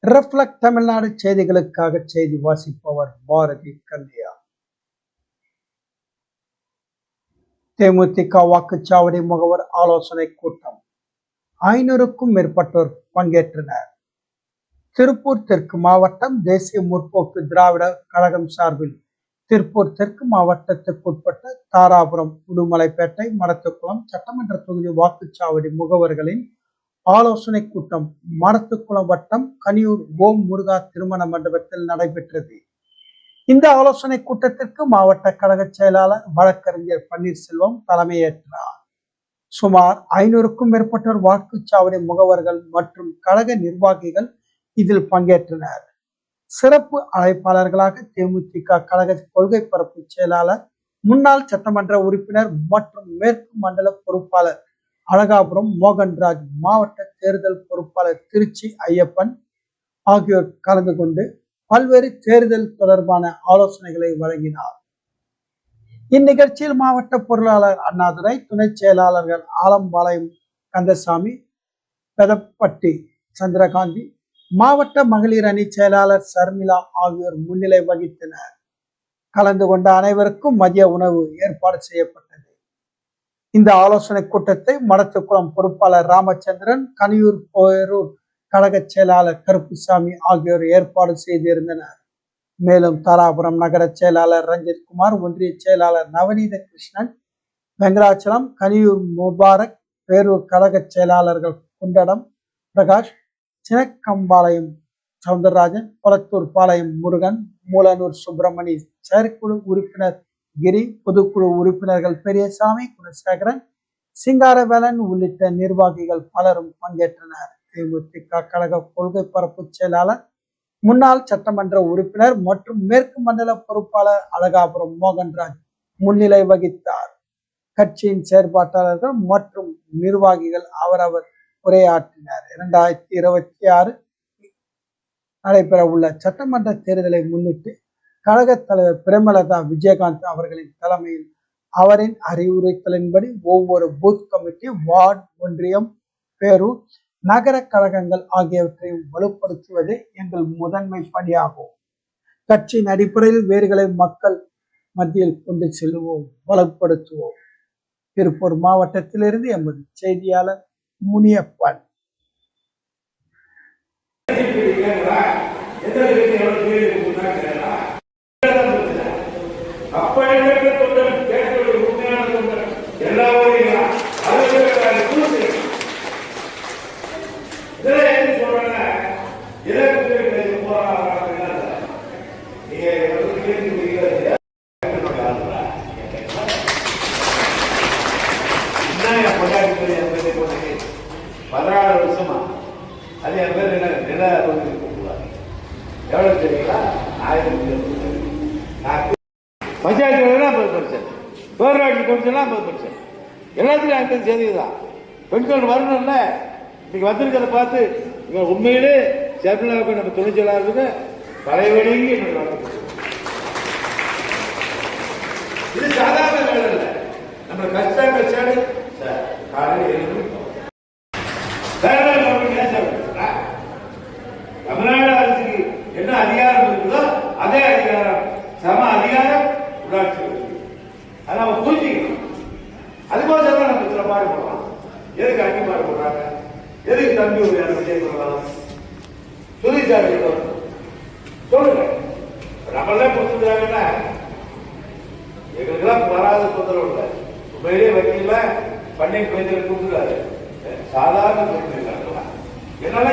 Reflect Tamil Nadu செய்திகளுக்காக செய்தி வாசிப்பவர் பாரதி கல்யா. தேமுதிக வாக்குச்சாவடி முகவர் ஆலோசனை கூட்டம் 500க்கும் மேற்பட்டோர் பங்கேற்றனர். திருப்பூர் தெற்கு மாவட்டம் தேசிய முற்போக்கு திராவிட கழகம் சார்பில் திருப்பூர் தெற்கு மாவட்டத்திற்குட்பட்ட தாராபுரம், உடுமலைப்பேட்டை, மடத்துக்குளம் சட்டமன்ற தொகுதி வாக்குச்சாவடி முகவர்களின் ஆலோசனை கூட்டம் மடத்துக்குளம் வட்டம் கனியூர் ஓம் முருகா திருமண மண்டபத்தில் நடைபெற்றது. இந்த ஆலோசனை கூட்டத்திற்கு மாவட்ட கழக செயலாளர் வழக்கறிஞர் பன்னீர்செல்வம் தலைமையேற்றார். சுமார் 500க்கும் மேற்பட்டோர் வாக்குச்சாவடி முகவர்கள் மற்றும் கழக நிர்வாகிகள் இதில் பங்கேற்றனர். சிறப்பு அழைப்பாளர்களாக தேமுதிக கழக கொள்கை பரப்பு செயலாளர், முன்னாள் சட்டமன்ற உறுப்பினர் மற்றும் மேற்கு மண்டல பொறுப்பாளர் அழகாபுரம் மோகன்ராஜ், மாவட்ட தேர்தல் பொறுப்பாளர் திருச்சி ஐயப்பன் ஆகியோர் கலந்து கொண்டு பல்வேறு தேர்தல் தொடர்பான ஆலோசனைகளை வழங்கினார். இந்நிகழ்ச்சியில் மாவட்ட பொருளாளர் அண்ணாதுரை, துணை செயலாளர்கள் ஆலம்பாளையம் கந்தசாமி, பெதப்பட்டி சந்திரகாந்தி, மாவட்ட மகளிர் அணி செயலாளர் சர்மிளா ஆகியோர் முன்னிலை வகித்தனர். கலந்து கொண்ட அனைவருக்கும் மதிய உணவு ஏற்பாடு செய்யப்பட்டது. இந்த ஆலோசனை கூட்டத்தை மடத்துக்குளம் பொறுப்பாளர் ராமச்சந்திரன், கனியூர் பேரூர் கழக செயலாளர் கருப்புசாமி ஆகியோர் ஏற்பாடு செய்திருந்தனர். மேலும் தாராபுரம் நகர செயலாளர் ரஞ்சித்குமார், ஒன்றிய செயலாளர் நவநீத கிருஷ்ணன், வெங்கடாச்சலம், கனியூர் முபாரக், பேரூர் கழக செயலாளர்கள் குண்டடம் பிரகாஷ், சினக்கம்பாளையம் சவுந்தரராஜன், கொளத்தூர் பாளையம் முருகன், மூலனூர் சுப்பிரமணி, செயற்குழு உறுப்பினர் கிரி, பொதுக்குழு உறுப்பினர்கள் பெரியசாமி, குணசேகரன், சிங்காரவேலன் உள்ளிட்ட நிர்வாகிகள் பலரும் பங்கேற்றனர். தேமுதிக கழக கொள்கை பரப்பு செயலாளர், முன்னாள் சட்டமன்ற உறுப்பினர் மற்றும் மேற்கு மண்டல பொறுப்பாளர் அழகாபுரம் மோகன்ராஜ் முன்னிலை வகித்தார். கட்சியின் செயற்பாட்டாளர்கள் மற்றும் நிர்வாகிகள் அவரவர் உரையாற்றினர். 2026 நடைபெற உள்ள சட்டமன்ற தேர்தலை முன்னிட்டு கழக தலைவர் பிரேமலதா விஜயகாந்த் அவர்களின் தலைமையில் அவரின் அறிவுறுத்தலின்படி ஒவ்வொரு பூத் கமிட்டி, வார்டு, ஒன்றியம், பேரூர், நகர கழகங்கள் ஆகியவற்றையும் வலுப்படுத்துவதே எங்கள் முதன்மை பணியாகும். கட்சியின் அடிப்படையில் வேர்களை மக்கள் மத்தியில் கொண்டு செல்வோம், வலுப்படுத்துவோம். திருப்பூர் மாவட்டத்திலிருந்து எமது செய்தியாளர் முனியப்பன். வருஷமா அது என் பேர் என்ன எவ்வளவு தெரியுங்களா? 1000 பஞ்சாயத்து 50%, பேரூராட்சி கமிஷன்லாம் 50%, எல்லாத்துக்கும் எனக்கு செய்திதான். பெண்கள் வரணும்ல, இன்னைக்கு வந்திருக்கிறத பார்த்து உண்மையிலே சேர்ப்பில் நம்ம துணை செயலாளருக்கு தலைவலிங்க என்னோட வழக்கு. இது சாதாரண வேலை இல்லை. நம்ம கஷ்டங்கள் சேடு காலையில் தமிழ்நாடு அரசுக்கு என்ன அதிகாரம் இருக்குதோ அதே அதிகாரம், சம அதிகாரம் உள்ளாட்சி. அதை நம்ம புரிஞ்சுக்கணும். அதுக்கோசம் தான் நம்ம சில பாடுபடுறோம். எதுக்கு அங்கி பாடுபடுறாங்க? எதுக்கு தம்பி ஒரு விஜய் சொல்லலாம்? சுதிச்சாரி சொல்லுங்க. நம்மளாம் கொடுத்துருக்காங்கன்னா எங்களுக்கெல்லாம் வராத தொந்தரவு இல்லை. உண்மையிலேயே வக்கீல பண்ணை குழந்தைகள் கொடுத்துருக்காரு. சாதாரண குழந்தைகள் என்னால